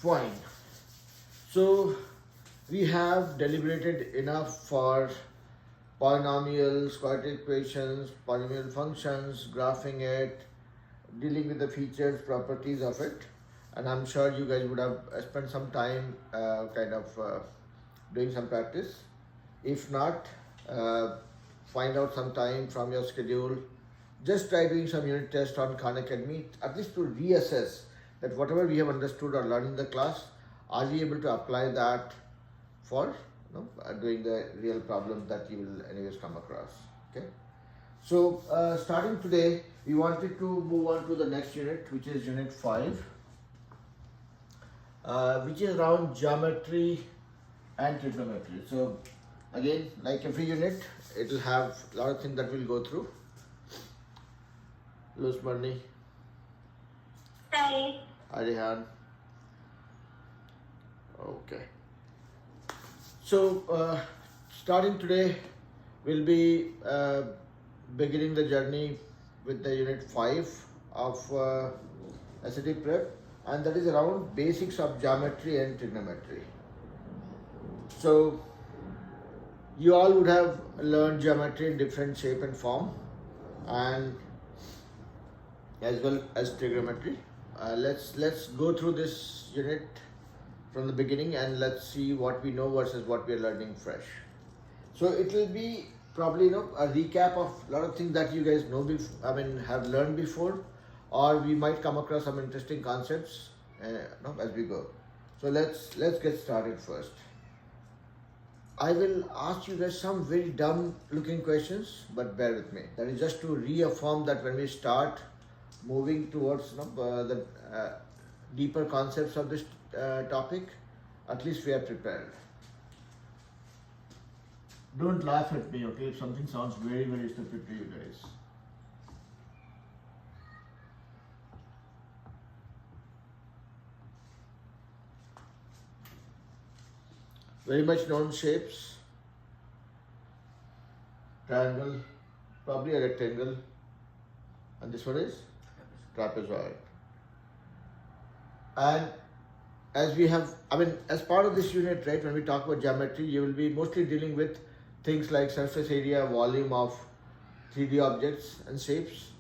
Fine. So we have deliberated enough for polynomials, quadratic equations, polynomial functions, graphing it, dealing with the features, properties of it. And I'm sure you guys would have spent some time doing some practice. If not, find out some time from your schedule. Just try doing some unit test on Khan Academy, at least to reassess that whatever we have understood or learned in the class, are we able to apply that for doing the real problems that you will anyways come across. Okay. So starting today, we wanted to move on to the next unit, which is unit 5, which is around geometry and trigonometry. So again, like every unit, it will have a lot of things that we'll go through. Luz Marni. Hi. Arihan. Okay. So starting today, we'll be beginning the journey with the unit 5 of SAT prep, and that is around basics of geometry and trigonometry. So you all would have learned geometry in different shape and form, and as well as trigonometry. Let's go through this unit from the beginning and let's see what we know versus what we are learning fresh. So it will be probably a recap of a lot of things that you guys know have learned before, or we might come across some interesting concepts as we go. So let's get started first. I will ask you guys some very dumb looking questions, but bear with me. That is just to reaffirm that when we start moving towards the deeper concepts of this topic, at least we are prepared. Don't laugh at me, okay, if something sounds very, very stupid to you guys. Very much known shapes: triangle, probably a rectangle, and this one is trapezoid. And as we have, as part of this unit, right, when we talk about geometry, you will be mostly dealing with things like surface area, volume of 3D objects and shapes.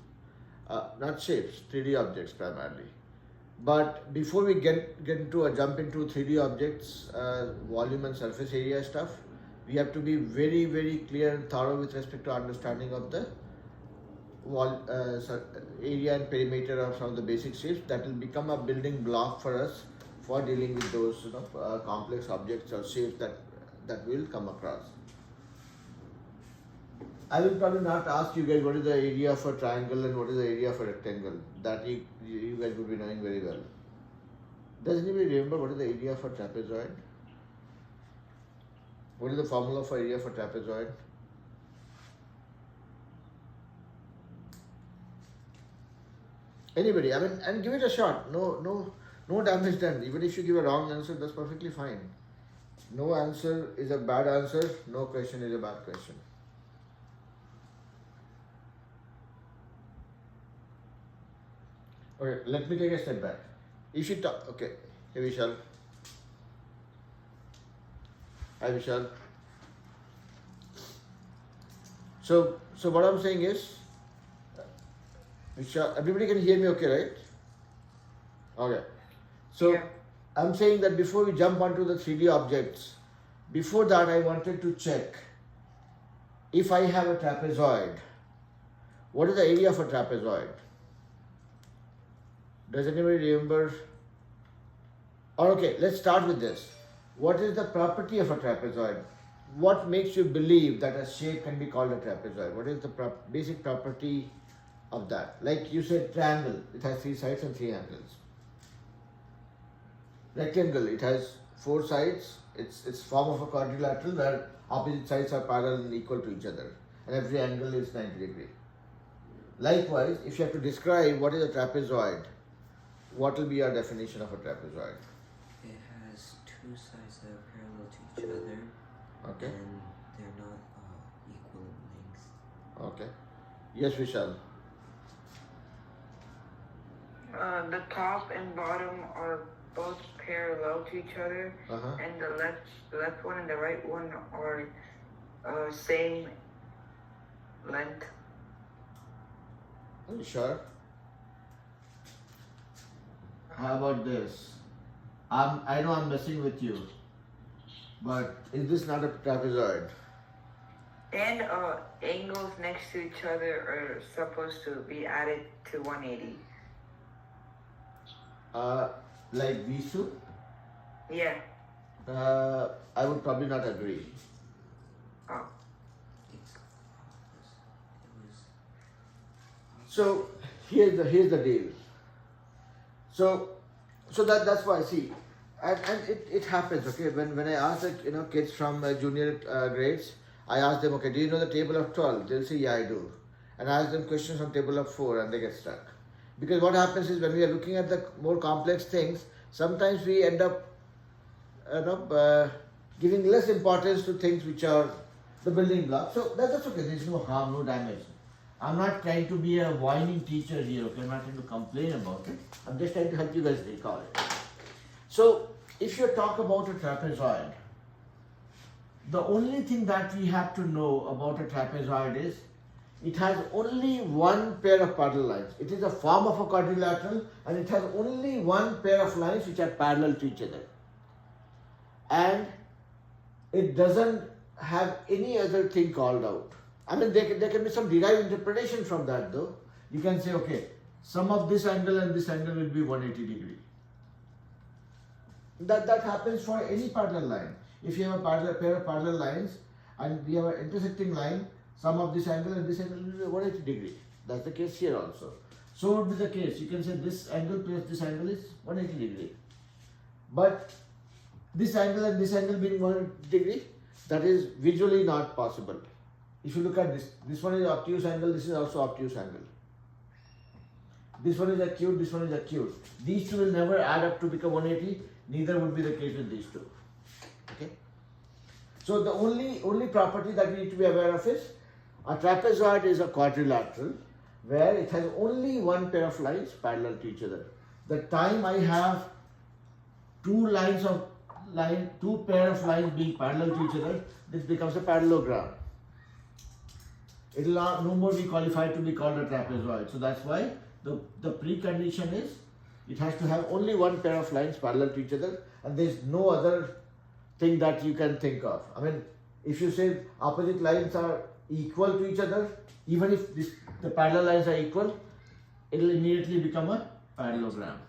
Not shapes, 3D objects primarily. But before we get into a jump into 3D objects, volume and surface area stuff, we have to be very, very clear and thorough with respect to understanding of the area and perimeter of some of the basic shapes that will become a building block for us for dealing with those complex objects or shapes that we will come across. I will probably not ask you guys what is the area for triangle and what is the area for rectangle. That you guys would be knowing very well. Does anybody remember what is the area for trapezoid? What is the formula for area for trapezoid? Anybody? And give it a shot. No damage done. Even if you give a wrong answer, that's perfectly fine. No answer is a bad answer. No question is a bad question. Okay, let me take a step back. If you talk, okay, hey Vishal. Hi Vishal. So what I'm saying is, Vishal, everybody can hear me okay, right? Okay. So yeah. I'm saying that before we jump onto the 3D objects, before that I wanted to check if I have a trapezoid, what is the area for trapezoid? Does anybody remember? Or okay, let's start with this. What is the property of a trapezoid? What makes you believe that a shape can be called a trapezoid? What is the basic property of that? Like you said, triangle, it has 3 sides and 3 angles. Rectangle, it has 4 sides. It's form of a quadrilateral where opposite sides are parallel and equal to each other, and every angle is 90 degrees. Likewise, if you have to describe what is a trapezoid, what will be your definition of a trapezoid? It has 2 sides that are parallel to each other. Okay. And they're not equal length. Okay. Yes, Vishal. The top and bottom are both parallel to each other, Uh-huh. and the left one and the right one are same length. Are you sure? How about this? I know I'm messing with you, but is this not a trapezoid? And angles next to each other are supposed to be added to 180. Like these two? Yeah. I would probably not agree. Oh. So here's the deal. So that's why I see, and it happens. Okay, when I ask kids from junior grades, I ask them, okay, do you know the table of 12? They'll say, yeah, I do. And I ask them questions on table of 4, and they get stuck. Because what happens is when we are looking at the more complex things, sometimes we end up giving less importance to things which are the building blocks. So that's okay. There's no harm, no damage. I'm not trying to be a whining teacher here, okay? I'm not trying to complain about it. I'm just trying to help you guys recall it. So, if you talk about a trapezoid, the only thing that we have to know about a trapezoid is it has only one pair of parallel lines. It is a form of a quadrilateral and it has only one pair of lines which are parallel to each other. And it doesn't have any other thing called out. I mean, there can be some derived interpretation from that though. You can say, okay, sum of this angle and this angle will be 180 degree. That happens for any parallel line. If you have a pair of parallel lines and we have an intersecting line, sum of this angle and this angle will be 180 degree. That's the case here also. So would be the case. You can say this angle plus this angle is 180 degree. But this angle and this angle being 180 degree, that is visually not possible. If you look at this one is obtuse angle, this is also obtuse angle. This one is acute, this one is acute. These two will never add up to become 180, neither would be the case with these two. Okay? So the only property that we need to be aware of is a trapezoid is a quadrilateral where it has only one pair of lines parallel to each other. The time I have two pair of lines being parallel to each other, this becomes a parallelogram. It will no more be qualified to be called a trapezoid. So that's why the precondition is it has to have only one pair of lines parallel to each other and there is no other thing that you can think of. I mean, if you say opposite lines are equal to each other, even if the parallel lines are equal, it will immediately become a parallelogram.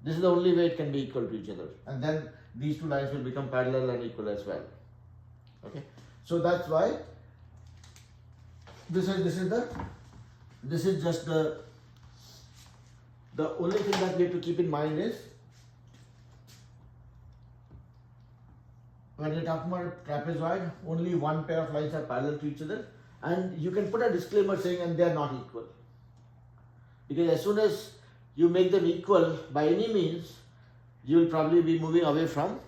This is the only way it can be equal to each other. And then these two lines will become parallel and equal as well. Okay. So that's why this is just the only thing that we have to keep in mind is when you're talking about a trapezoid, only one pair of lines are parallel to each other, and you can put a disclaimer saying and they are not equal. Because as soon as you make them equal by any means, you will probably be moving away from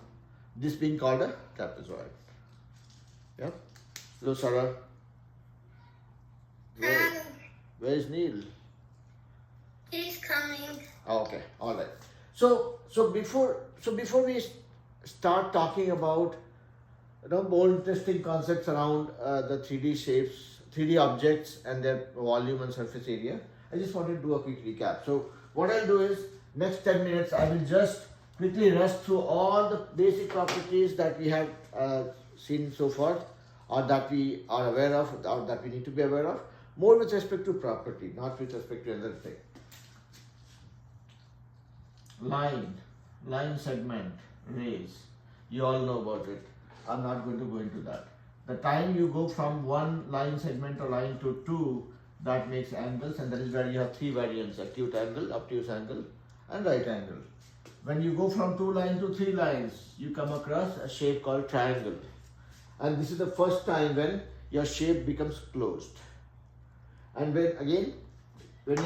this being called a trapezoid. Yeah? Hello, Sarah. Where is Neil? He's coming. Oh, okay, all right. So before we start talking about more interesting concepts around the 3D shapes, 3D objects and their volume and surface area, I just wanted to do a quick recap. So what I'll do is next 10 minutes I will just quickly rush through all the basic properties that we have seen so far, or that we are aware of, or that we need to be aware of, more with respect to property, not with respect to another thing. Line segment, rays, you all know about it. I'm not going to go into that. The time you go from one line segment or line to two, that makes angles, and that is where you have three variants: acute angle, obtuse angle, and right angle. When you go from two lines to three lines, you come across a shape called triangle. And this is the first time when your shape becomes closed. And when you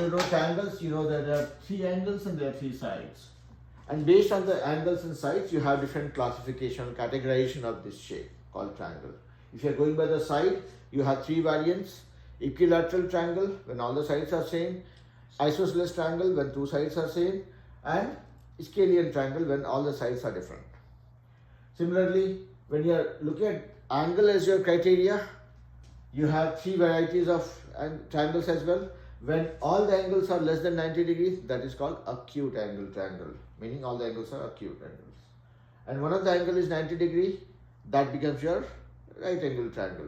know triangles, you know that there are three angles and there are three sides. And based on the angles and sides, you have different classification, categorization of this shape called triangle. If you are going by the side, you have three variants: equilateral triangle when all the sides are same, isosceles triangle when two sides are same, and Scalene triangle when all the sides are different. Similarly, when you are looking at angle as your criteria, you have three varieties of triangles as well. When all the angles are less than 90 degrees, that is called acute angle triangle, meaning all the angles are acute angles. And one of the angle is 90 degree, that becomes your right angle triangle.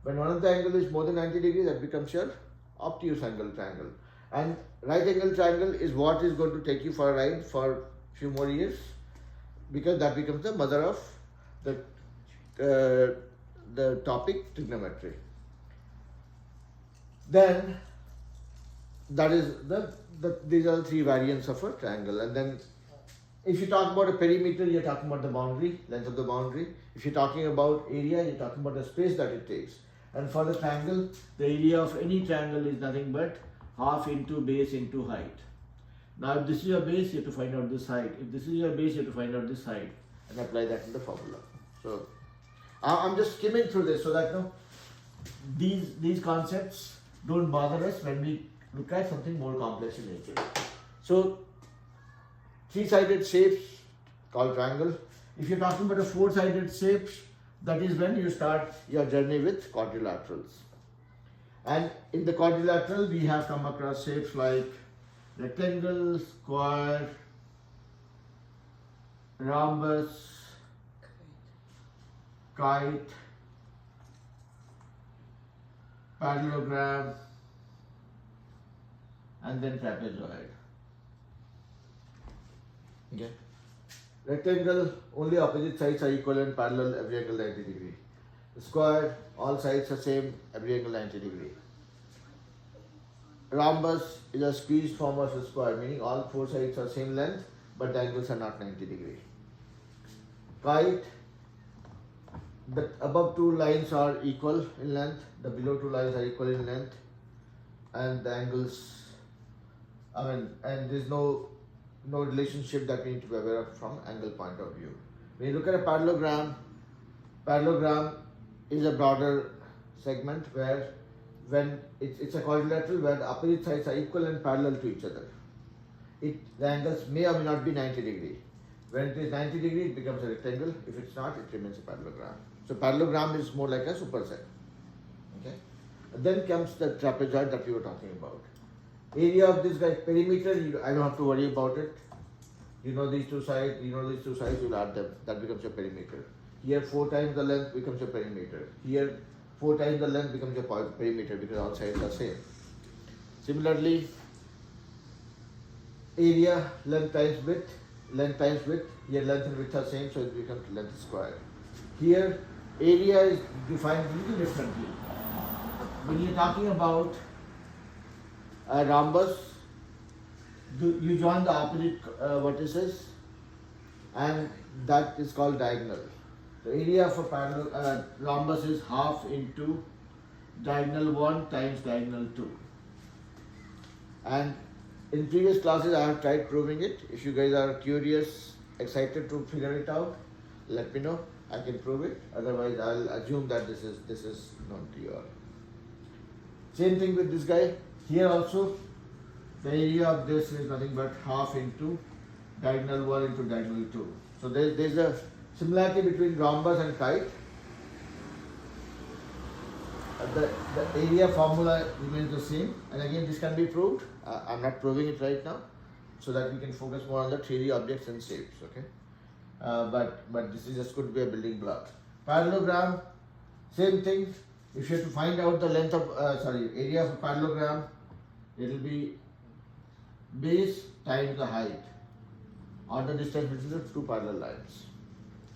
When one of the angle is more than 90 degrees, that becomes your obtuse angle triangle. And right angle triangle is what is going to take you for a ride for few more years, because that becomes the mother of the topic trigonometry. Then that is these are the three variants of a triangle. And then if you talk about a perimeter, you're talking about the boundary, length of the boundary. If you're talking about area, you're talking about the space that it takes. And for the triangle, the area of any triangle is nothing but half into base into height. Now if this is your base, you have to find out this height. If this is your base, you have to find out this height and apply that in the formula. So I'm just skimming through this so that these concepts don't bother us when we look at something more complex in nature. So three-sided shapes called triangle. If you're talking about a four-sided shapes, that is when you start your journey with quadrilaterals. And in the quadrilateral, we have come across shapes like rectangle, square, rhombus, kite, parallelogram, and then trapezoid. Okay. Rectangle, only opposite sides are equal and parallel, every angle 90 degree. Square, all sides are same, every angle 90 degree. Rhombus is a squeezed form of a square, meaning all four sides are same length, but the angles are not 90 degree. Kite, the above two lines are equal in length, the below two lines are equal in length, and the angles, and there's no relationship that we need to be aware of from angle point of view. When you look at a parallelogram is a broader segment where when it's a quadrilateral where the opposite sides are equal and parallel to each other. The angles may or may not be 90 degree. When it is 90 degree, it becomes a rectangle. If it's not, it remains a parallelogram. So parallelogram is more like a superset. Okay. And then comes the trapezoid that we were talking about. Area of this guy, perimeter, I don't have to worry about it. You know these two sides, you'll add them. That becomes your perimeter. Here 4 times the length becomes your perimeter. Here 4 times the length becomes your perimeter because all sides are same. Similarly, area, length times width. Here length and width are same, so it becomes length square. Here area is defined a little differently. When you're talking about a rhombus, you join the opposite vertices, and that is called diagonal. The area of a parallel rhombus is half into diagonal 1 times diagonal 2. And in previous classes I have tried proving it. If you guys are curious, excited to figure it out, let me know. I can prove it. Otherwise I'll assume that this is known to you all. Same thing with this guy. Here also the area of this is nothing but half into diagonal 1 into diagonal 2. So there's a similarity between rhombus and kite. The area formula remains the same, and again this can be proved. I'm not proving it right now, so that we can focus more on the 3D objects and shapes. Okay, but this is just going to be a building block. Parallelogram, same thing. If you have to find out the length of area of a parallelogram, it will be base times the height, or the distance between the two parallel lines.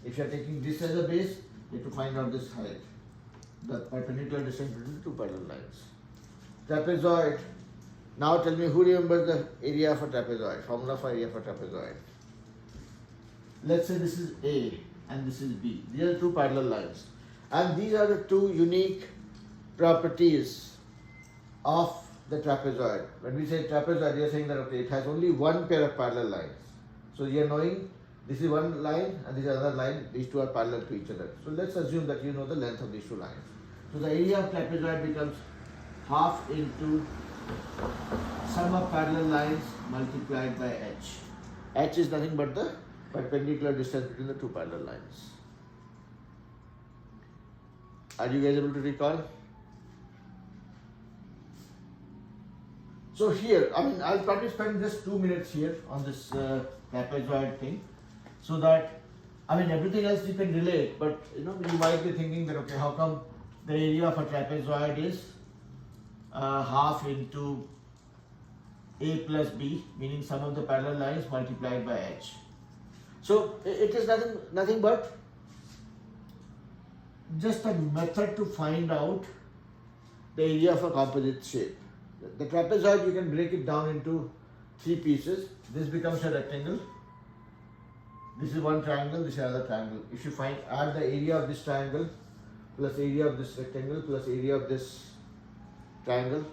If you are taking this as a base, you have to find out this height, the perpendicular distance between the two parallel lines. Trapezoid. Now tell me, who remembers the area of a trapezoid? Formula for area of a trapezoid. Let's say this is A and this is B. These are two parallel lines, and these are the two unique properties of the trapezoid. When we say trapezoid, we are saying that okay, it has only one pair of parallel lines. So you are knowing this is one line and this is another line. These two are parallel to each other. So let's assume that you know the length of these two lines. So the area of trapezoid becomes half into sum of parallel lines multiplied by h. H is nothing but the perpendicular distance between the two parallel lines. Are you guys able to recall? So here, I mean, I'll probably spend just 2 minutes here on this trapezoid thing, so that, I mean, everything else you can relate, but you might be thinking that, okay, how come the area of a trapezoid is half into A plus B, meaning sum of the parallel lines multiplied by H. So it is nothing but just a method to find out the area of a composite shape. The trapezoid, you can break it down into 3 pieces. This becomes a rectangle. This is one triangle, this is another triangle. If you add the area of this triangle plus area of this rectangle plus area of this triangle,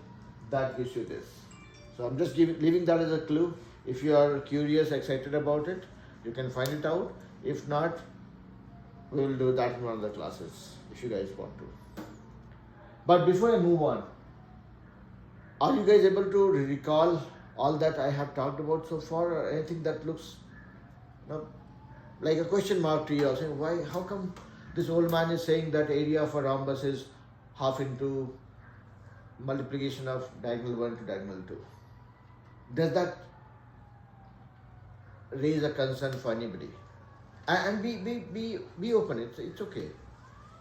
that gives you this. So I'm just leaving that as a clue. If you are curious, excited about it, you can find it out. If not, we will do that in one of the classes if you guys want to. But before I move on, are you guys able to recall all that I have talked about so far, or anything that looks like a question mark to you, saying why, how come this old man is saying that area of a rhombus is half into multiplication of diagonal 1 to diagonal 2? Does that raise a concern for anybody? And be open. It's okay.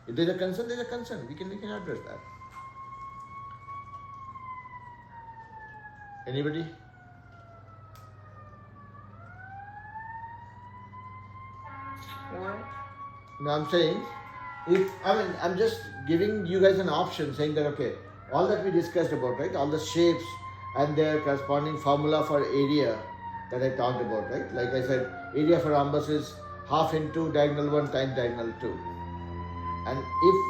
If there's a concern, there's a concern. We can address that. Anybody? What? No, I'm saying, I'm just giving you guys an option, saying that, okay, all that we discussed about, right, all the shapes and their corresponding formula for area that I talked about, right, like I said, area for rhombus is half into diagonal 1 times diagonal 2. And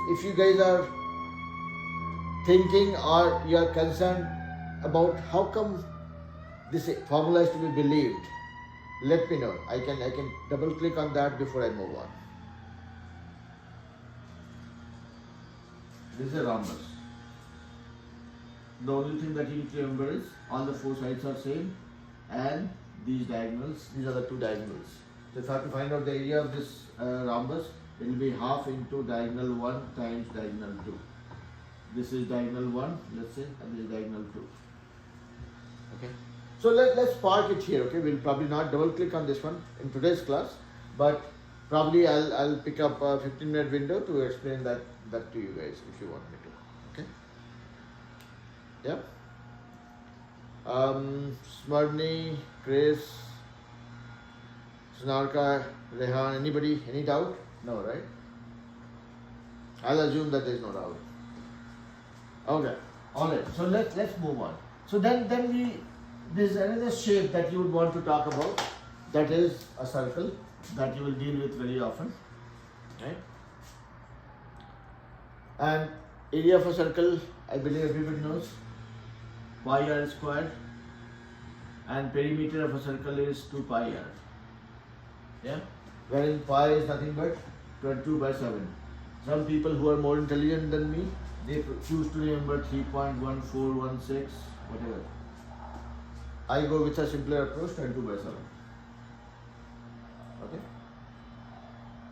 if you guys are thinking or you are concerned about how come this formula is to be believed, let me know. I can double click on that before I move on. This is a rhombus. The only thing that you need to remember is all the 4 sides are same, and these diagonals, these are the 2 diagonals. So if I have to find out the area of this rhombus, it will be half into diagonal 1 times diagonal 2. This is diagonal 1, let's say, and this is diagonal 2. Okay. So let's park it here, okay? We'll probably not double click on this one in today's class, but probably I'll pick up a 15-minute window to explain that to you guys if you want me to, okay? Yeah? Smurny, Chris, Snarka, Rehan, anybody, any doubt? No, right? I'll assume that there's no doubt. Okay, alright, so let's move on. So then there's another shape that you would want to talk about, that is a circle that you will deal with very often, right? And area of a circle, I believe everybody knows, pi r squared, and perimeter of a circle is 2 pi r. Yeah, wherein pi is nothing but 22 by 7. Some people who are more intelligent than me, they choose to remember 3.1416, whatever. I go with a simpler approach, 22 by 7. Okay.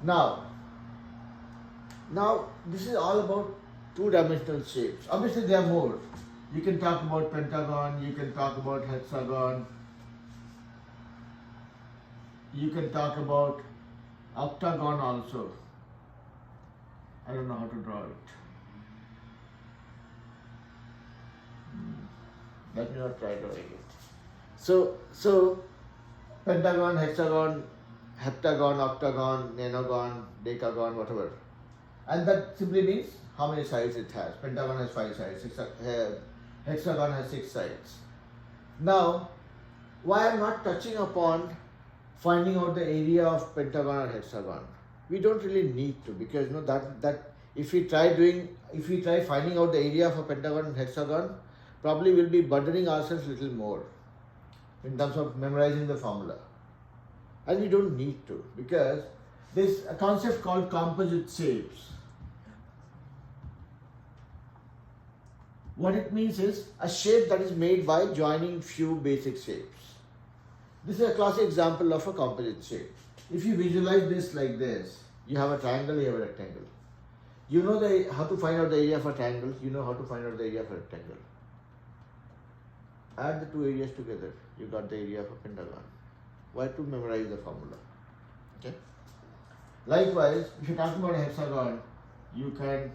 Now this is all about 2-dimensional shapes. Obviously there are more. You can talk about pentagon, you can talk about hexagon, you can talk about octagon also. I don't know how to draw it. Let me not try drawing it. So pentagon, hexagon, heptagon, octagon, nonagon, decagon, whatever. And that simply means how many sides it has. Pentagon has 5 sides, hexagon has 6 sides. Now, why I'm not touching upon finding out the area of pentagon or hexagon? We don't really need to, because that if we try finding out the area of a pentagon and hexagon, probably we'll be burdening ourselves a little more in terms of memorizing the formula. And we don't need to, because there's a concept called composite shapes. What it means is a shape that is made by joining few basic shapes. This is a classic example of a composite shape. If you visualize this like this, you have a triangle, you have a rectangle. You know how to find out the area of a triangle, you know how to find out the area of a rectangle. Add the two areas together, you got the area of a pentagon. Why to memorize the formula? Okay. Likewise, if you're talking about a hexagon, you can,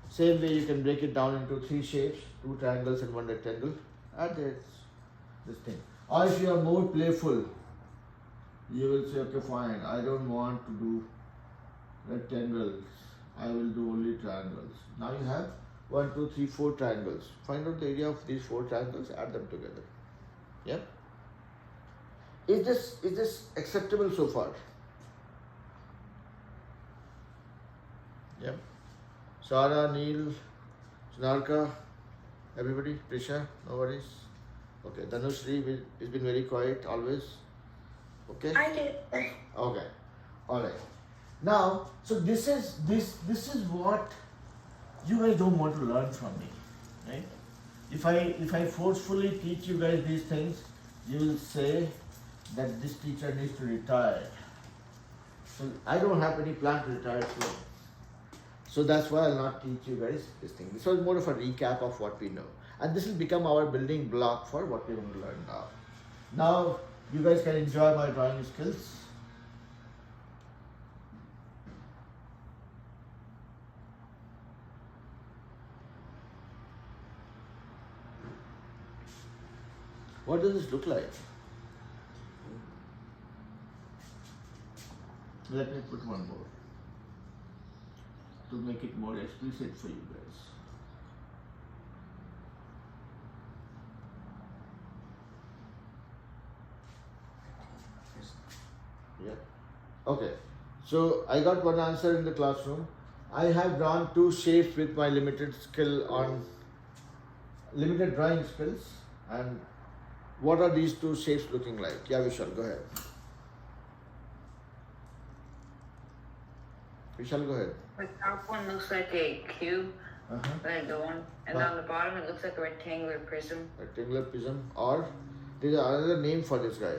same way you can break it down into three shapes, two triangles and one rectangle. Add this thing. Or if you are more playful, you will say, okay, fine, I don't want to do rectangles, I will do only triangles. Now you have 1, 2, 3, 4 triangles. Find out the area of these 4 triangles, add them together. Yeah? Is this acceptable so far? Yeah. Sara, Neil, Sunarka, everybody, Prisha, no worries. Okay, Dhanushri has been very quiet always. Okay? I did. Okay. Alright. Now, so this is what you guys don't want to learn from me. Right? If I forcefully teach you guys these things, you will say that this teacher needs to retire. So I don't have any plan to retire soon. So that's why I'll not teach you guys this thing. This was more of a recap of what we know. And this will become our building block for what we're going to learn now. Now, you guys can enjoy my drawing skills. What does this look like? Let me put one more to make it more explicit for you guys. Yeah. Okay. So I got one answer in the classroom. I have drawn 2 shapes with my limited drawing skills. And what are these 2 shapes looking like? Yeah, Vishal, go ahead. Vishal, go ahead. The top one looks like a cube, like the one, and on the bottom it looks like a rectangular prism. Rectangular prism, or there is another name for this guy.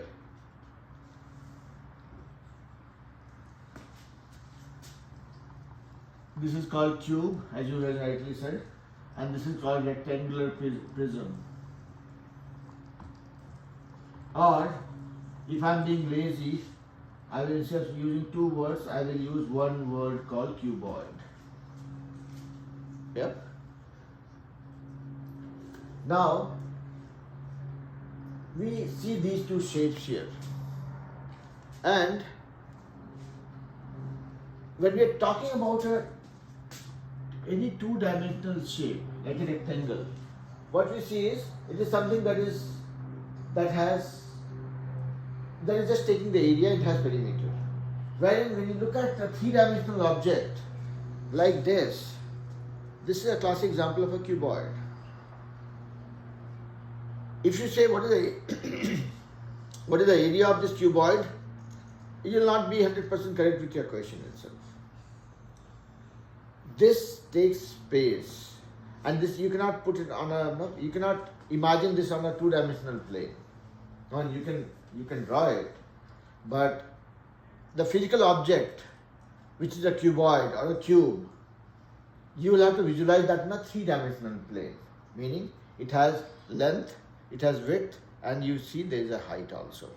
This is called cube, as you guys rightly said, and this is called rectangular prism. Or, if I am being lazy, I will, instead of using 2 words, I will use one word called cuboid. Yep. Now, we see these 2 shapes here. And when we are talking about any 2-dimensional shape, like a rectangle, what we see is, it is something that is just taking the area, it has perimeter. Wherein when you look at a 3-dimensional object like this is a classic example of a cuboid. If you say what is the area of this cuboid, you will not be 100% correct with your question itself. This takes space, and this you cannot put it on you cannot imagine this on a 2-dimensional plane. And you can draw it, but the physical object, which is a cuboid or a cube, you will have to visualize that in a 3-dimensional plane, meaning it has length, it has width, and you see there is a height also,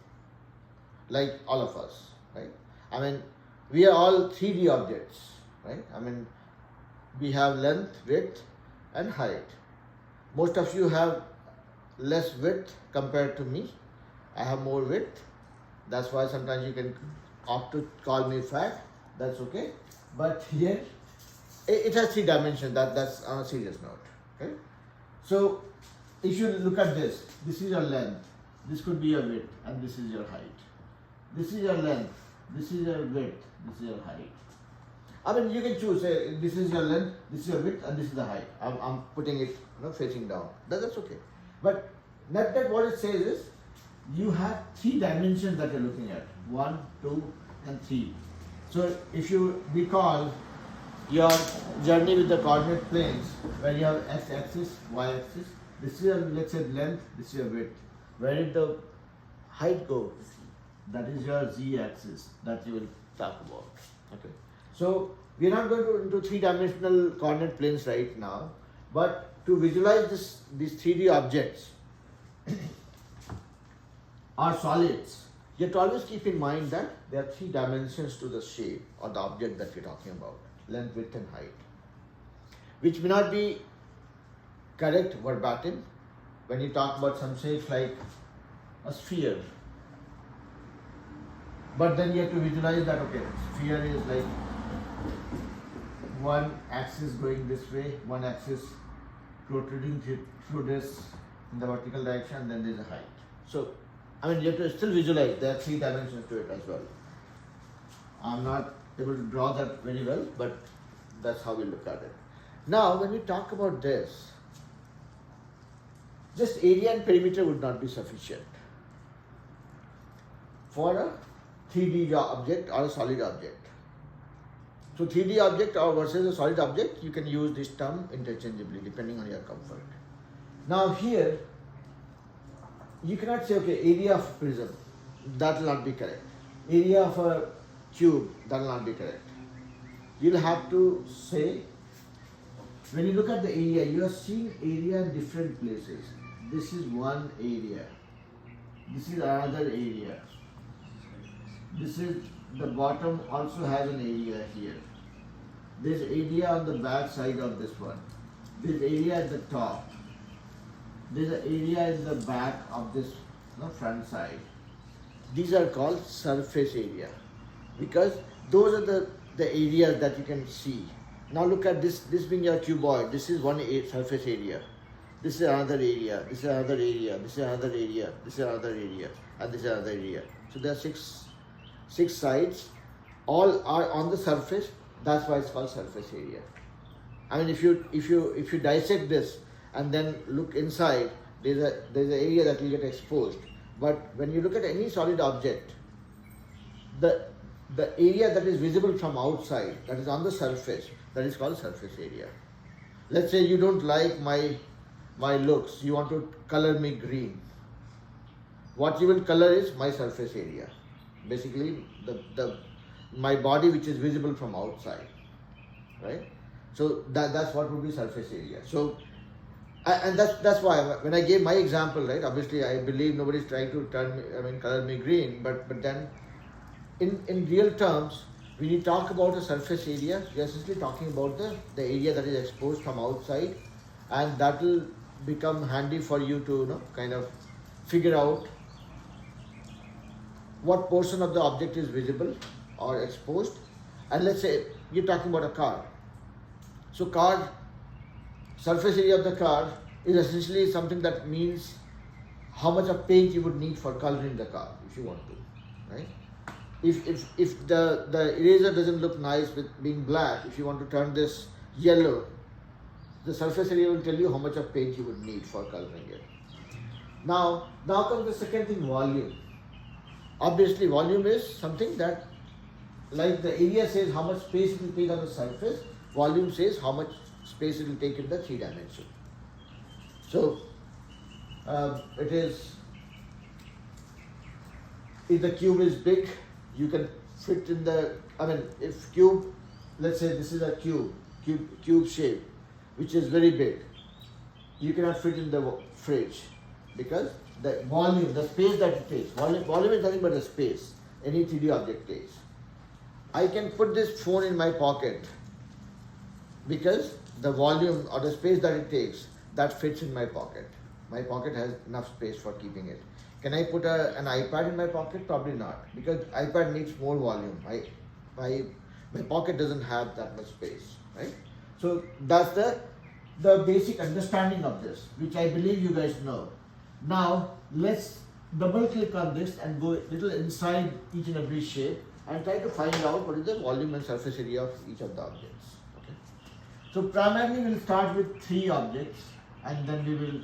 like all of us, right? I mean, we are all 3D objects, right? I mean, we have length, width, and height. Most of you have less width compared to me. I have more width. That's why sometimes you can opt to call me fat. That's okay. But here, it has 3 dimensions. That's on a serious note. Okay. So, if you look at this is your length. This could be your width, and this is your height. This is your length. This is your width. This is your height. I mean, you can choose. This is your length. This is your width, and this is the height. I'm putting it, facing down. That's okay. But net what it says is, you have 3 dimensions that you're looking at. 1, 2, and 3. So if you recall your journey with the coordinate planes, where you have x-axis, y-axis, this is your, let's say, length, this is your width. Where in the height go? That is your z-axis that you will talk about. Okay. So we are not going to into three-dimensional coordinate planes right now, but to visualize these 3D objects or solids, you have to always keep in mind that there are 3 dimensions to the shape or the object that we are talking about: length, width, and height, which may not be correct verbatim when you talk about some shapes like a sphere. But then you have to visualize that, okay, sphere is like one axis going this way, one axis protruding through this in the vertical direction, and then there is a height. So, I mean, you have to still visualize, there are 3 dimensions to it as well. I'm not able to draw that very well, but that's how we look at it. Now, when we talk about this, just area and perimeter would not be sufficient for a 3D object or a solid object. So 3D object or versus a solid object, you can use this term interchangeably depending on your comfort. Now here, you cannot say, okay, area of prism, that will not be correct. Area of a cube, that will not be correct. You'll have to say, when you look at the area, you are seeing area in different places. This is one area. This is another area. This is the bottom also has an area here. There's area on the back side of this one. There's area at the top. There's an area in the back of this front side. These are called surface area because those are the areas that you can see. Now look at this being your cuboid. This is one surface area. This is another area. This is another area. This is another area. This is another area. And this is another area. So there are six sides. All are on the surface. That's why it's called surface area. I mean, if you dissect this and then look inside, there's an area that will get exposed. But when you look at any solid object, the area that is visible from outside, that is on the surface, that is called surface area. Let's say you don't like my looks, you want to color me green. What you will color is my surface area. Basically, my body which is visible from outside, right? So that's what would be surface area. So, and that's why when I gave my example, right? Obviously, I believe nobody's trying to color me green, but then in real terms, when you talk about a surface area, you're essentially talking about the area that is exposed from outside, and that will become handy for you to kind of figure out what portion of the object is visible or exposed. And let's say you're talking about a car. So car, surface area of the car is essentially something that means how much of paint you would need for coloring the car if you want to, right? If the eraser doesn't look nice with being black, if you want to turn this yellow, the surface area will tell you how much of paint you would need for coloring it. Now comes the second thing, volume. Obviously, volume is something that, like the area says how much space it will take on the surface, volume says how much space it will take in the 3 dimension. So, it is, if the cube is big, you can fit in if cube, let's say this is a cube shape, which is very big, you cannot fit in the fridge because the volume, the space that it takes, volume is nothing but the space any 3D object takes. I can put this phone in my pocket because the volume or the space that it takes, that fits in my pocket. My pocket has enough space for keeping it. Can I put an iPad in my pocket? Probably not, because iPad needs more volume. My pocket doesn't have that much space, right? So that's the basic understanding of this, which I believe you guys know. Now let's double click on this and go a little inside each and every shape and try to find out what is the volume and surface area of each of the objects. Okay. So primarily we'll start with 3 objects and then we will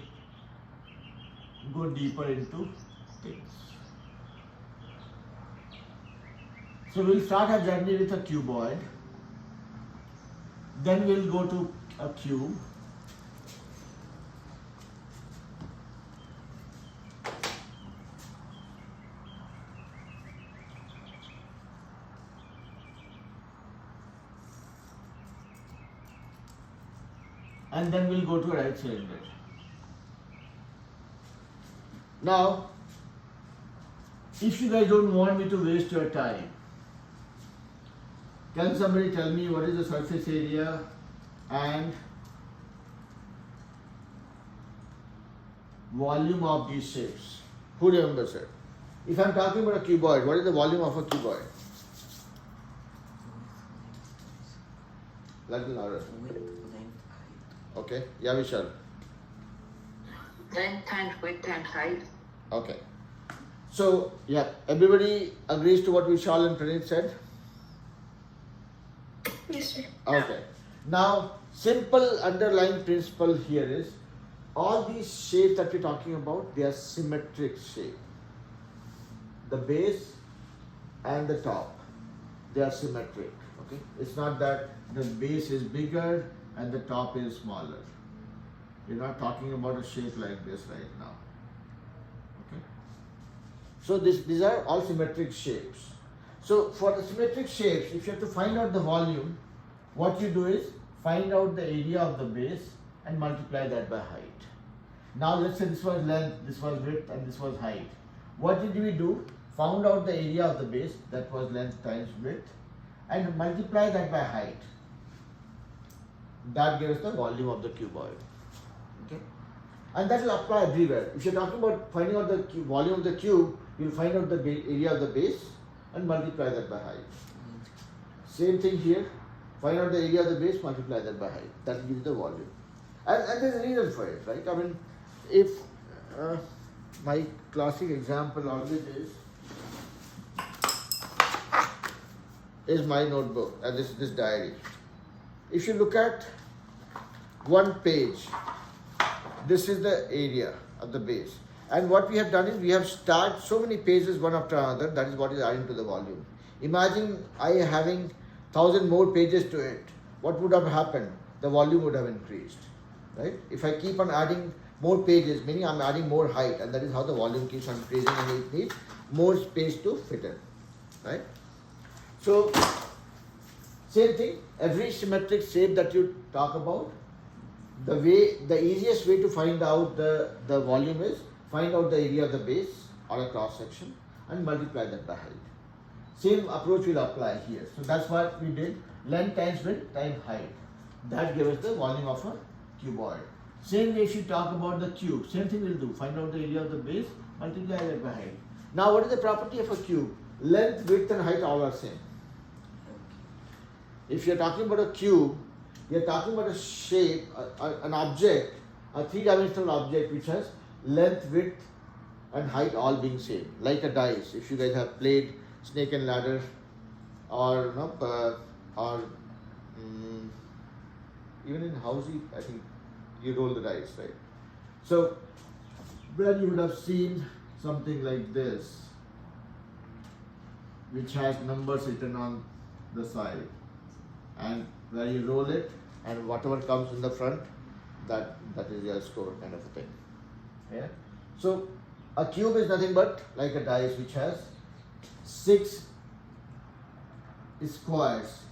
go deeper into things. So we'll start our journey with a cuboid. Then we'll go to a cube. and then we'll go to a right cylinder. Now, if you guys don't want me to waste your time, can somebody tell me what is the surface area and volume of these shapes? Who remembers it? If I'm talking about a cuboid, what is the volume of a cuboid? Little louder. Width, length, height. Okay. Yeah, Vishal. Length times width times height. Okay. So, yeah, everybody agrees to what Vishal and Praneeth said? Yes, sir. Okay. Now, simple underlying principle here is all these shapes that we're talking about, they are symmetric shape. The base and the top, they are symmetric. Okay. It's not that the base is bigger and the top is smaller. We're not talking about a shape like this right now. Okay. So these are all symmetric shapes. So for the symmetric shapes, if you have to find out the volume, what you do is find out the area of the base and multiply that by height. Now let's say this was length, this was width, and this was height. What did we do? Found out the area of the base, that was length times width, and multiply that by height. That gives the volume of the cuboid. Okay? And that will apply everywhere. If you're talking about finding out the volume of the cube, you'll find out the area of the base and multiply that by height. Same thing here. Find out the area of the base, multiply that by height. That gives the volume. And there's a reason for it, right? I mean, if my classic example always is my notebook and this diary. If you look at one page, this is the area of the base. And what we have done is we have stacked so many pages one after another. That is what is adding to the volume. Imagine I having 1,000 more pages to it. What would have happened? The volume would have increased, right? If I keep on adding more pages, meaning I'm adding more height, and that is how the volume keeps on increasing, and it needs more space to fit in, right? So, same thing, every symmetric shape that you talk about, the easiest way to find out the volume is find out the area of the base or a cross section and multiply that by height. Same approach will apply here. So that's what we did, length times width times height. That gives us the volume of a cuboid. Same way if you talk about the cube, same thing we'll do, find out the area of the base, multiply that by height. Now what is the property of a cube? Length, width and height all are same. If you're talking about a cube, you're talking about a shape, an object, a three-dimensional object which has length, width and height all being same, like a dice. If you guys have played snake and ladder or even in housey, I think you roll the dice, right? So where you would have seen something like this, which has numbers written on the side, and where you roll it and whatever comes in the front, that is your score, kind of a thing. Yeah. So a cube is nothing but like a dice which has 6 squares,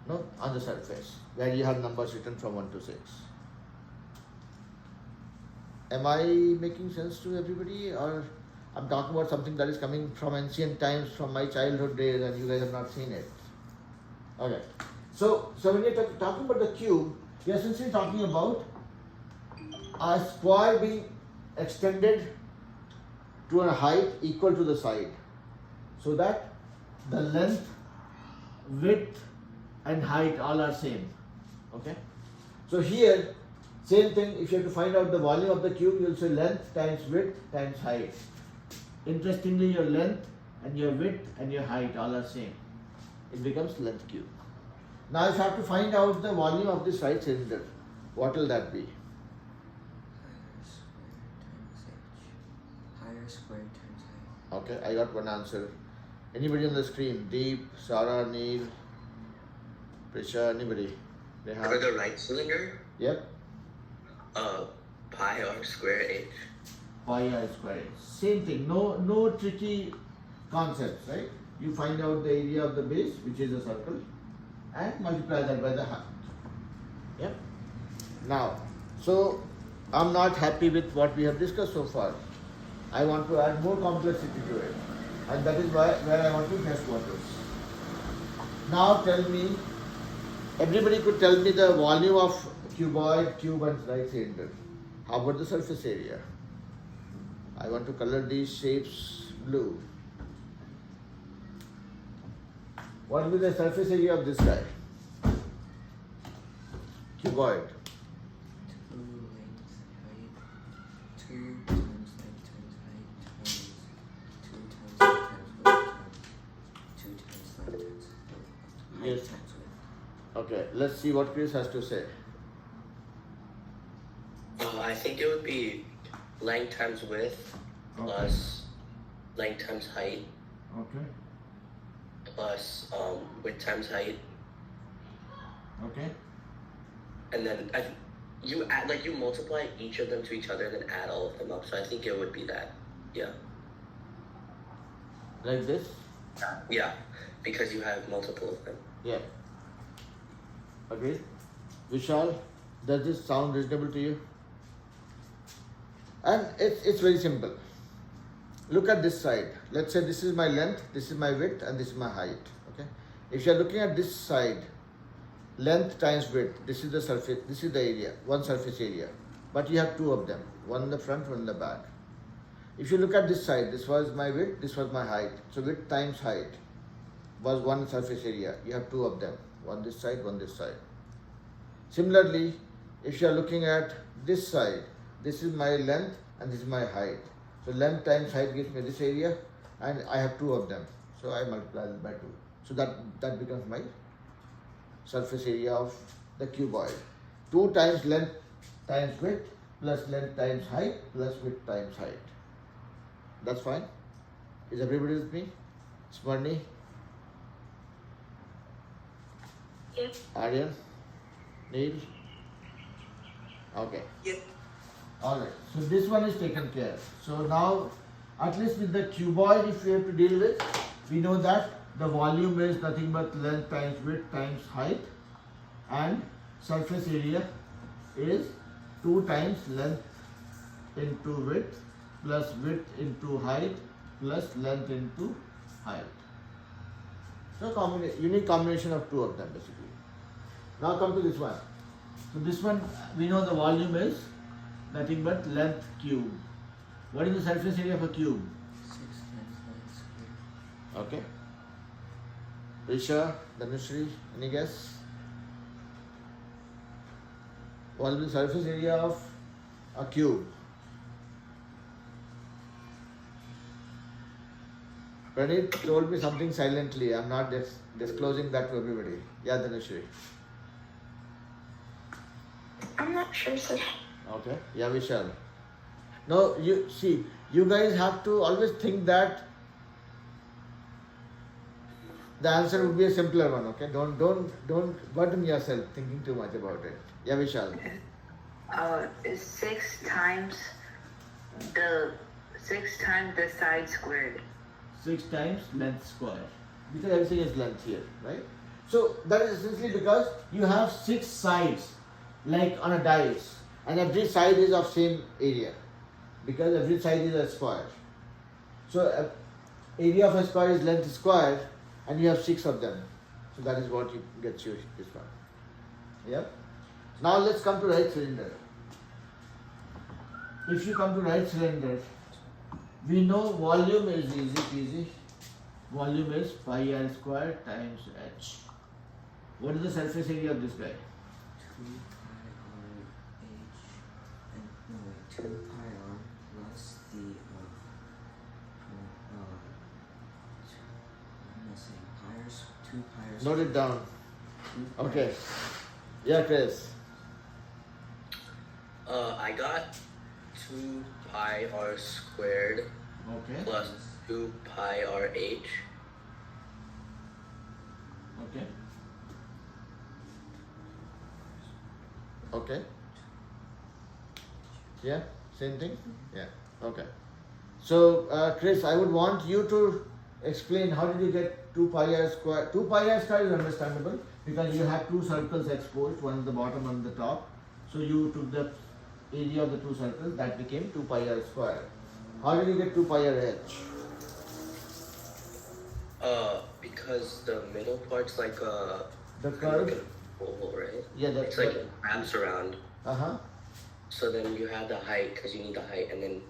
no, on the surface, where you have numbers written from 1 to 6. Am I making sense to everybody, or I'm talking about something that is coming from ancient times, from my childhood days, and you guys have not seen it? Okay. So when you're talking about the cube, you're essentially talking about a square being extended to a height equal to the side, so that the length, width and height all are same. Okay. So here, same thing, if you have to find out the volume of the cube, you'll say length times width times height. Interestingly, your length and your width and your height all are same. It becomes length cube. Now if I have to find out the volume of this right cylinder, what will that be? Higher square times height. Okay, I got one answer. Anybody on the screen? Deep, Sarah, Neil, Prisha, anybody? They have. For the right cylinder, Yep. pi r square h. Pi r square. Same thing. No tricky concepts, right? You find out the area of the base, which is a circle, and multiply that by the height. Yep. Now, so I'm not happy with what we have discussed so far. I want to add more complexity to it, and that is where I want to test waters. Now tell me, everybody could tell me the volume of cuboid, cube and right cylinder. How about the surface area? I want to color these shapes blue. What will be the surface area of this guy? Cuboid. 2 length height. 2 times length times height times 2 times length times width times 2 times length times height Yes. times width. Okay, let's see what Chris has to say. I think it would be length times width plus length times height Okay. plus width times height, Okay. and then you add you multiply each of them to each other, then add all of them up. So I think it would be that. Yeah. Like this? Yeah, because you have multiple of them. Yeah. Agreed? Vishal, does this sound reasonable to you? And it's very simple. Look at this side. Let's say this is my length, this is my width, and this is my height. Okay. If you are looking at this side, length times width, this is the surface, this is the area, one surface area. But you have two of them, one in the front, one in the back. If you look at this side, this was my width, this was my height. So width times height was one surface area. You have two of them, one this side, one this side. Similarly, if you are looking at this side, this is my length and this is my height. So length times height gives me this area, and I have two of them. So I multiply it by 2. So that becomes my surface area of the cuboid. 2 times length times width plus length times height plus width times height. That's fine. Is everybody with me? Smarni? Yep. Aryan? Neil? Okay. Yep. Alright, so this one is taken care. So now, at least with the cuboid, if we have to deal with, we know that the volume is nothing but length times width times height, and surface area is 2 times length into width plus width into height plus length into height. So unique combination of two of them basically. Now come to this one. So this one, we know the volume is nothing but length cube. What is the surface area of a cube? 6 times length squared. Okay. Risha, Dhanushri, any guess? What will be the surface area of a cube? Pranit told me something silently. I'm not disclosing that to everybody. Yeah, Dhanushri. I'm not sure, sir. Okay. Yeah, Vishal. No, you see, you guys have to always think that the answer would be a simpler one. Okay. Don't burden yourself thinking too much about it. Yeah, Vishal. It's 6 times the side squared. 6 times length square. Because everything is length here, right? So that is essentially because you have 6 sides, like on a dice, and every side is of same area, because every side is a square. So area of a square is length square, and you have 6 of them. So that is what you gets you this one. Yeah. Now let's come to right cylinder. If you come to right cylinder, we know volume is easy peasy. Volume is pi r square times h. What is the surface area of this guy? 2 pi r h and no wait, 2 pi r plus the I'm missing pi r 2 pi r. Note it down. 2 pi Okay. Yeah, Chris. I got 2 pi r squared Okay. plus 2 pi r h. Okay. Okay. Yeah, same thing? Yeah, okay. So, Chris, I would want you to explain how did you get 2 pi r square. 2 pi r square is understandable because you have two circles exposed, one at the bottom, one at the top. So you took the area of the two circles, that became 2 pi r square. How did you get 2 pi r h? Because the middle part's like a The like curve? an oval, right? Yeah, that's It's like it wraps around. Uh-huh. So then you have the height because you need the height, and then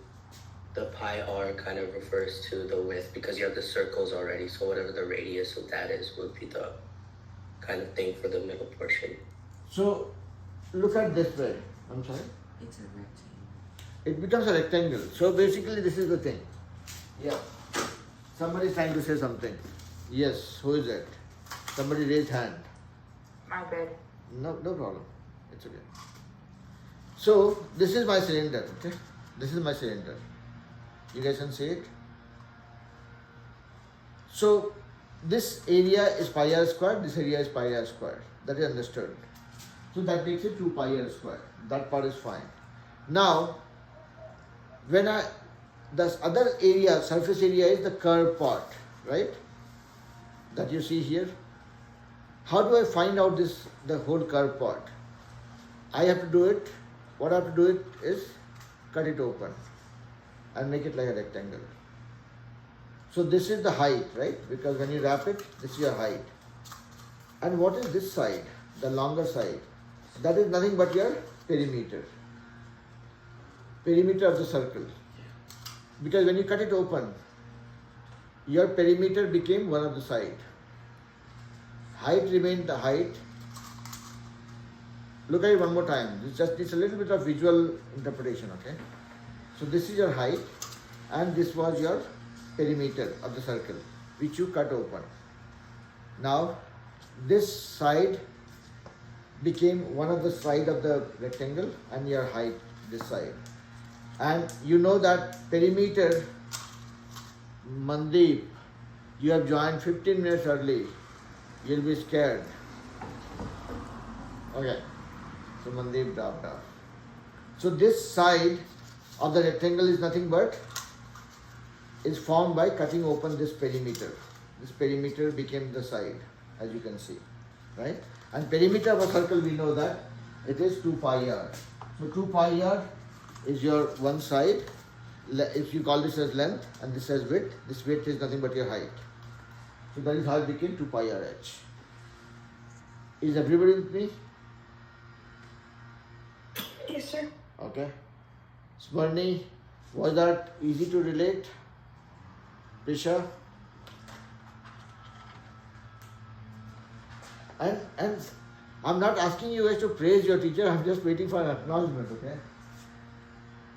the pi r kind of refers to the width because you have the circles already. So whatever the radius of that is would be the kind of thing for the middle portion. So look at this way. I'm sorry. It's a rectangle. It becomes a rectangle. So basically this is the thing. Yeah. Somebody is trying to say something. Yes, who is it? Somebody raised hand. My bad. No problem. It's okay. So this is my cylinder, okay? This is my cylinder. You guys can see it? So this area is pi r square, this area is pi r square. That is understood. So that makes it 2 pi r square. That part is fine. Now, when this other area, surface area is the curved part, right? That you see here. How do I find out the whole curved part? I have to do it. What I have to do it is cut it open and make it like a rectangle. So this is the height, right? Because when you wrap it, this is your height. And what is this side, the longer side? That is nothing but your perimeter. Perimeter of the circle. Because when you cut it open, your perimeter became one of the side. Height remained the height. Look at it one more time. It's a little bit of visual interpretation, okay? So this is your height and this was your perimeter of the circle which you cut open. Now this side became one of the side of the rectangle and your height this side. And you know that perimeter, Mandeep, you have joined 15 minutes early. You'll be scared. Okay. So Mandeep dropped off. So this side of the rectangle is nothing but is formed by cutting open this perimeter. This perimeter became the side, as you can see, right? And perimeter of a circle, we know that it is 2 pi r. So 2 pi r is your one side. If you call this as length and this as width, this width is nothing but your height. So that is how it became 2 pi r h. Is everybody with me? Yes, sir. Okay. Smarni, was that easy to relate? Prisha? And I'm not asking you guys to praise your teacher, I'm just waiting for an acknowledgement, okay?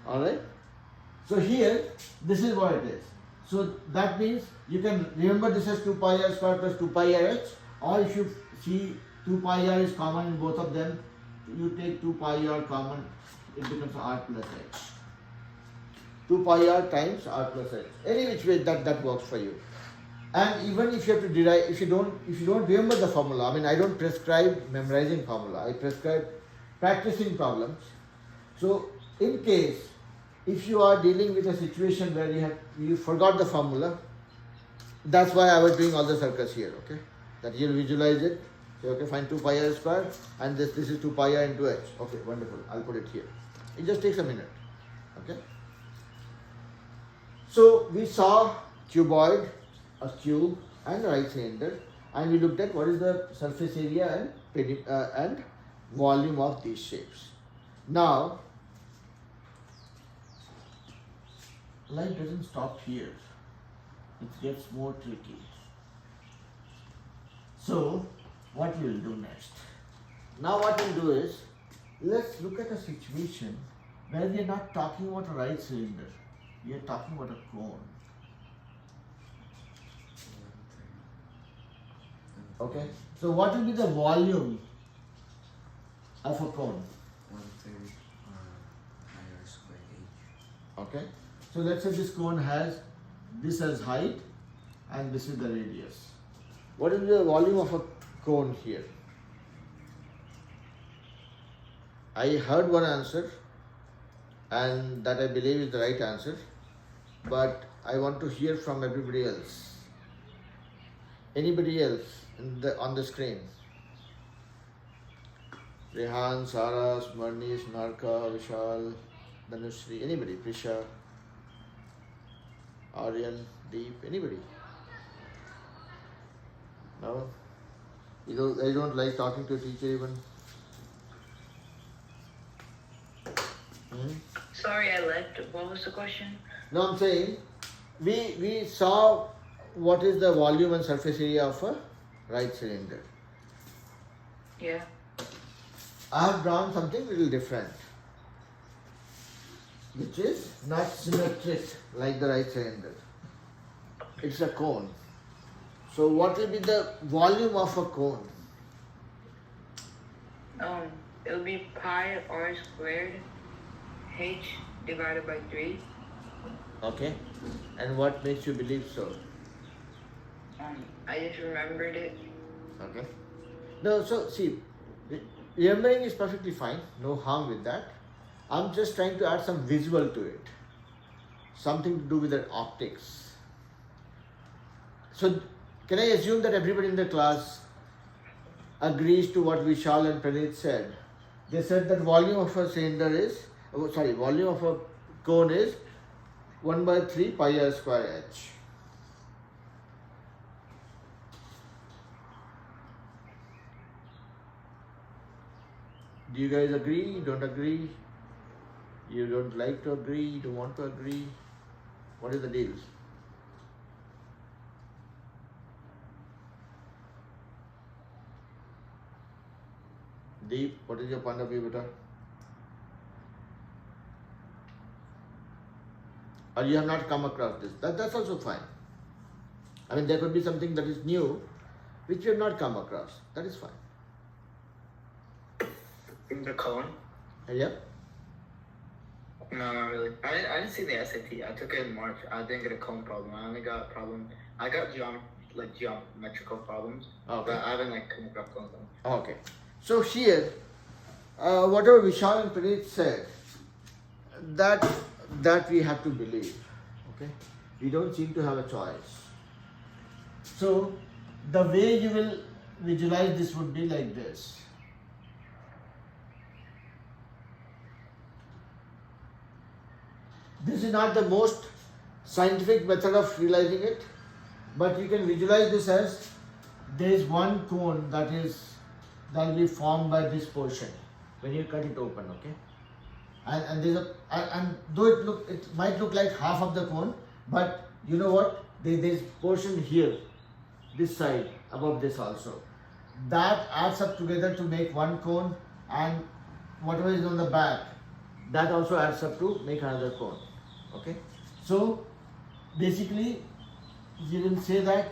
Alright? So here, this is what it is. So that means you can remember this as 2 pi r square plus 2 pi r h, or if you see 2 pi r is common in both of them, you take 2 pi r common, it becomes r plus h. 2 pi r times r plus h. Any which way that works for you. And even if you have to derive, if you don't remember the formula, I mean, I don't prescribe memorizing formula, I prescribe practicing problems. So in case if you are dealing with a situation where you forgot the formula, that's why I was doing all the circles here, okay? That you'll visualize it. Say, okay, find 2 pi r square and this is 2 pi r into h. Okay, wonderful. I'll put it here. It just takes a minute. Okay? So we saw cuboid, a cube and a right cylinder, and we looked at what is the surface area and volume of these shapes. Now life doesn't stop here. It gets more tricky. So what we will do next? Now what we'll do is, let's look at a situation where we are not talking about a right cylinder. We are talking about a cone. Okay. So what will be the volume of a cone? 1/3 pi r square h. Okay. So let's say this cone has this as height and this is the radius. What is the volume of a cone here? I heard one answer and that I believe is the right answer, but I want to hear from everybody else. Anybody else on the screen? Rehan, Sarah, Smarni, Snarka, Vishal, Dhanushri, anybody, Prisha, Aryan, Deep, anybody? No? You don't like talking to a teacher even? Hmm? Sorry, I left. What was the question? No, I'm saying we saw what is the volume and surface area of a right cylinder. Yeah. I have drawn something little different, which is not symmetric like the right cylinder. It's a cone. So what will be the volume of a cone? It'll be pi r squared h divided by 3. Okay. And what makes you believe so? I just remembered it. Okay. No, so see, remembering is perfectly fine. No harm with that. I'm just trying to add some visual to it. Something to do with the optics. So can I assume that everybody in the class agrees to what Vishal and Praneeth said? They said that volume of a cylinder is, volume of a cone is 1 by 3 pi r square h. Do you guys agree? Don't agree? You don't like to agree? You don't want to agree? What is the deal? Deep, what is your point of view, beta? Or you have not come across this? That's also fine. I mean, there could be something that is new, which you have not come across. That is fine. The cone? Yeah? No, not really. I didn't see the SAT. I took it in March. I didn't get a cone problem. I got geometrical problems. Okay. But I haven't come across cones. Okay. So here, whatever Vishal and Praneeth said, that we have to believe. Okay? We don't seem to have a choice. So the way you will visualize this would be like this. This is not the most scientific method of realizing it, but you can visualize this as there is one cone that will be formed by this portion when you cut it open, okay? And there's and though it might look like half of the cone, but you know what? There's portion here, this side above this also. That adds up together to make one cone, and whatever is on the back, that also adds up to make another cone. Okay? So basically you will say that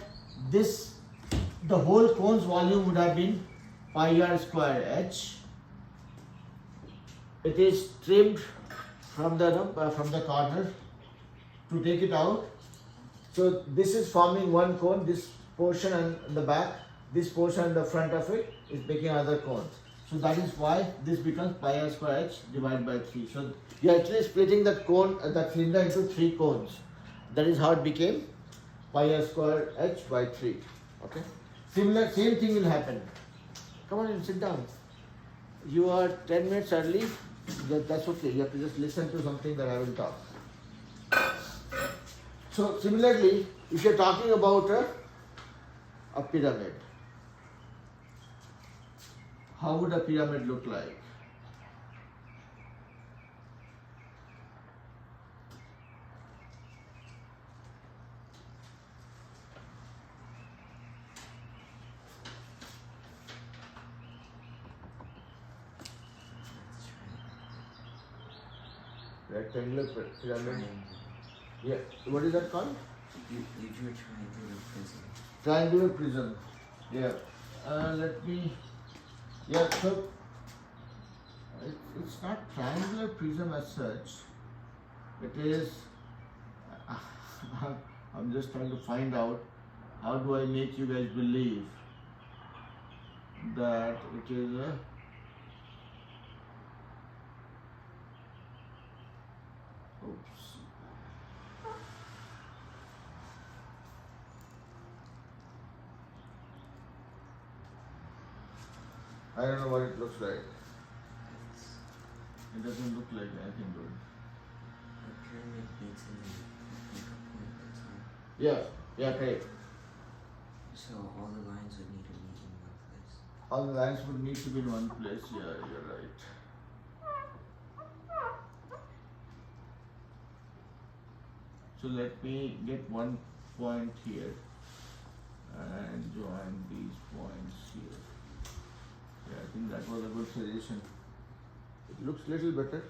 the whole cone's volume would have been pi r square h. It is trimmed from the corner to take it out. So this is forming one cone, this portion and the back, this portion and the front of it is making another cone. So that is why this becomes pi r square h divided by 3. So you are actually splitting that cone, that cylinder into 3 cones. That is how it became pi r square h by 3. Okay. Same thing will happen. Come on and sit down. You are 10 minutes early. That's okay. You have to just listen to something that I will talk. So similarly, if you are talking about a pyramid, how would a pyramid look like? Rectangular pyramid. Triangle. Yeah. What is that called? You drew a triangular prism. Triangular prism. Yeah. Let me. Yeah. So it's not triangular prism as such. It is. I'm just trying to find out how do I make you guys believe that it is a. Oops. I don't know what it looks like. It doesn't look like anything good. A pyramid meets in like a point, that's all. Yeah, correct. So all the lines would need to meet in one place. All the lines would need to be in one place. Yeah, you're right. So let me get one point here and join these points here. Yeah, I think that was a good suggestion. It looks little better.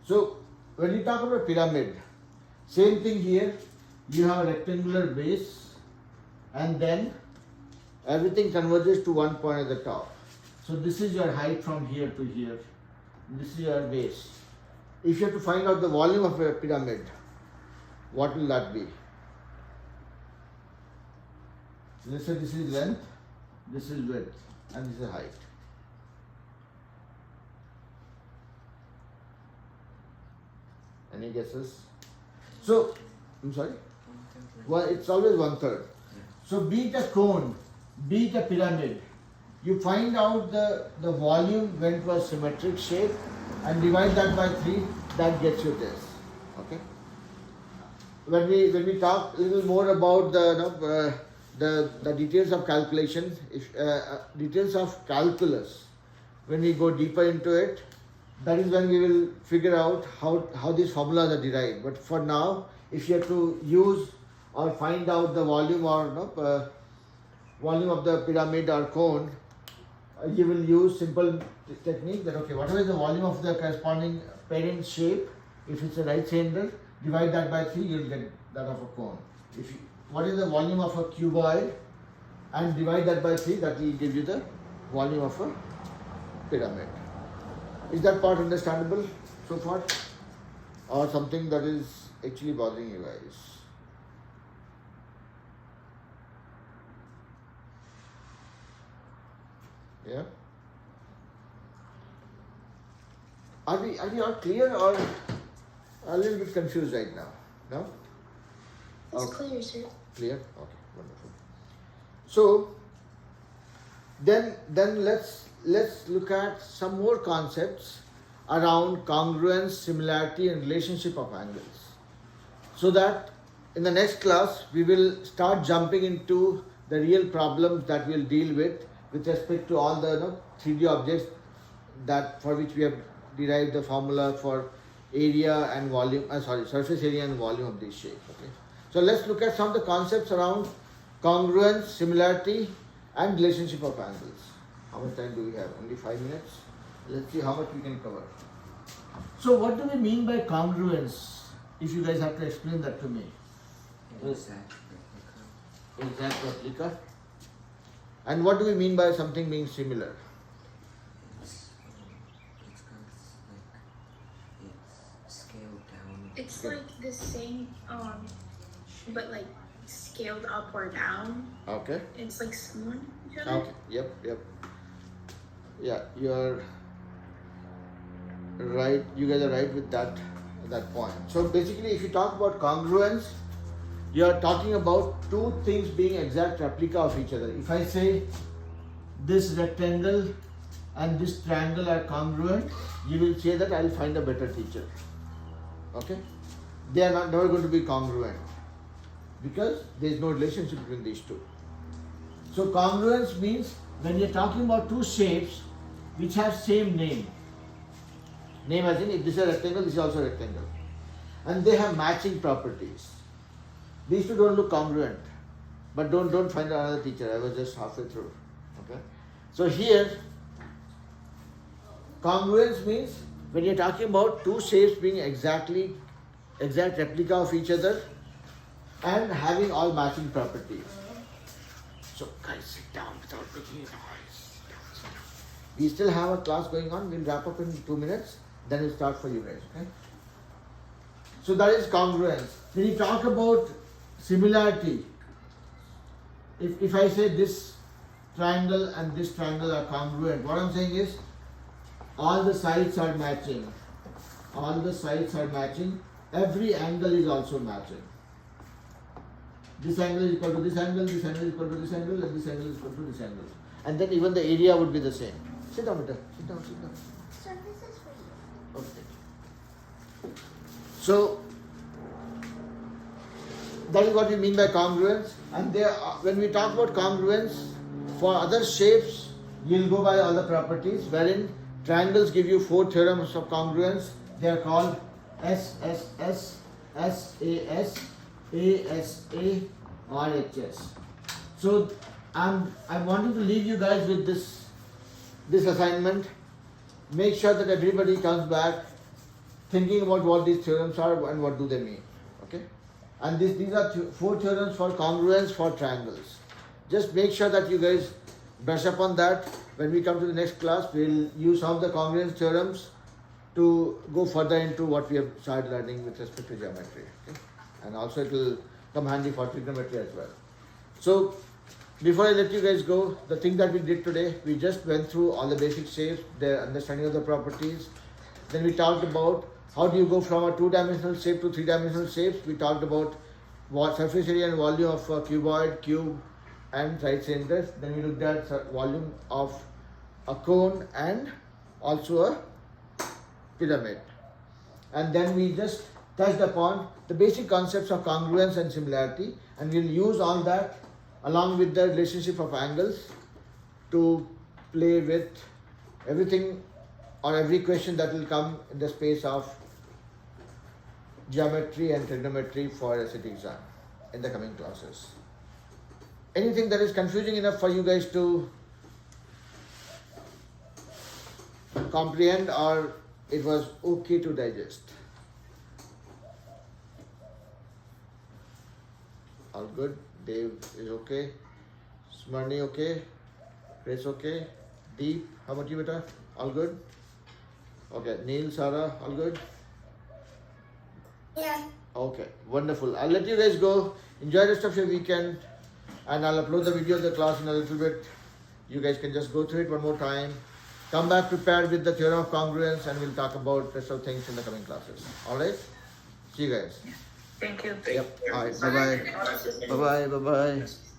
So when you talk about pyramid, same thing here. You have a rectangular base and then everything converges to one point at the top. So this is your height from here to here. This is your base. If you have to find out the volume of a pyramid, what will that be? Let's say this is length, this is width, and this is height. Any guesses? So, I'm sorry? Well, it's always 1/3. So be it a cone, be it a pyramid, you find out the volume when it was symmetric shape and divide that by 3, that gets you this. Okay? When we talk a little more about the details of calculation, details of calculus, when we go deeper into it, that is when we will figure out how these formulas are derived. But for now, if you have to use or find out the volume or volume of the pyramid or cone, you will use simple technique that whatever is the volume of the corresponding parent shape, if it's a right cylinder, divide that by 3, you will get that of a cone. What is the volume of a cuboid and divide that by 3, that will give you the volume of a pyramid. Is that part understandable so far? Or something that is actually bothering you guys? Yeah? Are we all clear or a little bit confused right now? No? It's Okay. clear, sir. Clear? Okay, wonderful. So then let's look at some more concepts around congruence, similarity, and relationship of angles. So that in the next class we will start jumping into the real problems that we'll deal with respect to all the 3D objects that for which we have derived the formula for area and volume, surface area and volume of these shapes. Okay. So let's look at some of the concepts around congruence, similarity, and relationship of angles. How much time do we have? Only 5 minutes. Let's see how much we can cover. So what do we mean by congruence? If you guys have to explain that to me. Exact replica. Exact replica. And what do we mean by something being similar? It's scaled down. It's like the same, but like scaled up or down. Okay. It's like similar to each other. Okay. Yep. Yeah, you are right. You guys are right with that point. So basically, if you talk about congruence, you are talking about two things being exact replica of each other. If I say this rectangle and this triangle are congruent, you will say that I will find a better teacher. Okay? They are never going to be congruent because there is no relationship between these two. So congruence means when you are talking about two shapes which have same name. Name as in if this is a rectangle, this is also a rectangle. And they have matching properties. These two don't look congruent. But don't find another teacher. I was just halfway through. Okay? So here, congruence means when you're talking about two shapes being exact replica of each other and having all matching properties. So guys, sit down without making a noise. We still have a class going on. We'll wrap up in 2 minutes. Then we'll start for you guys. Okay? So that is congruence. When you talk about similarity, if I say this triangle and this triangle are congruent, what I'm saying is all the sides are matching. All the sides are matching. Every angle is also matching. This angle is equal to this angle, this angle is equal to this angle, and this angle is equal to this angle. And then even the area would be the same. Sit down, Peter. Sit down. Sir, this is for you. So that is what we mean by congruence. And there, when we talk about congruence, for other shapes, you'll go by all the properties, wherein triangles give you 4 theorems of congruence. They are called SSS, SAS, ASA, RHS. So I'm wanting to leave you guys with this assignment. Make sure that everybody comes back thinking about what these theorems are and what do they mean. Okay? And these are 4 theorems for congruence for triangles. Just make sure that you guys brush up on that. When we come to the next class, we'll use some of the congruence theorems to go further into what we have started learning with respect to geometry. Okay? And also it will come handy for trigonometry as well. So before I let you guys go, the thing that we did today, we just went through all the basic shapes, their understanding of the properties. Then we talked about how do you go from a 2-dimensional shape to 3-dimensional shapes. We talked about what surface area and volume of a cuboid, cube and right cylinders. Then we looked at volume of a cone and also a pyramid. And then we just touched upon the basic concepts of congruence and similarity, and we'll use all that along with the relationship of angles to play with everything or every question that will come in the space of geometry and trigonometry for SAT exam in the coming classes. Anything that is confusing enough for you guys to comprehend, or it was okay to digest? All good? Dave is okay? Smarni okay? Chris okay? Deep, how about you beta? All good? Okay, Neil, Sarah, all good? Yeah. Okay, wonderful. I'll let you guys go. Enjoy the rest of your weekend, and I'll upload the video of the class in a little bit. You guys can just go through it one more time. Come back prepared with the theorem of congruence, and we'll talk about rest of things in the coming classes. Alright? See you guys. Thank you. Yep. Alright, bye bye. Bye bye, bye bye.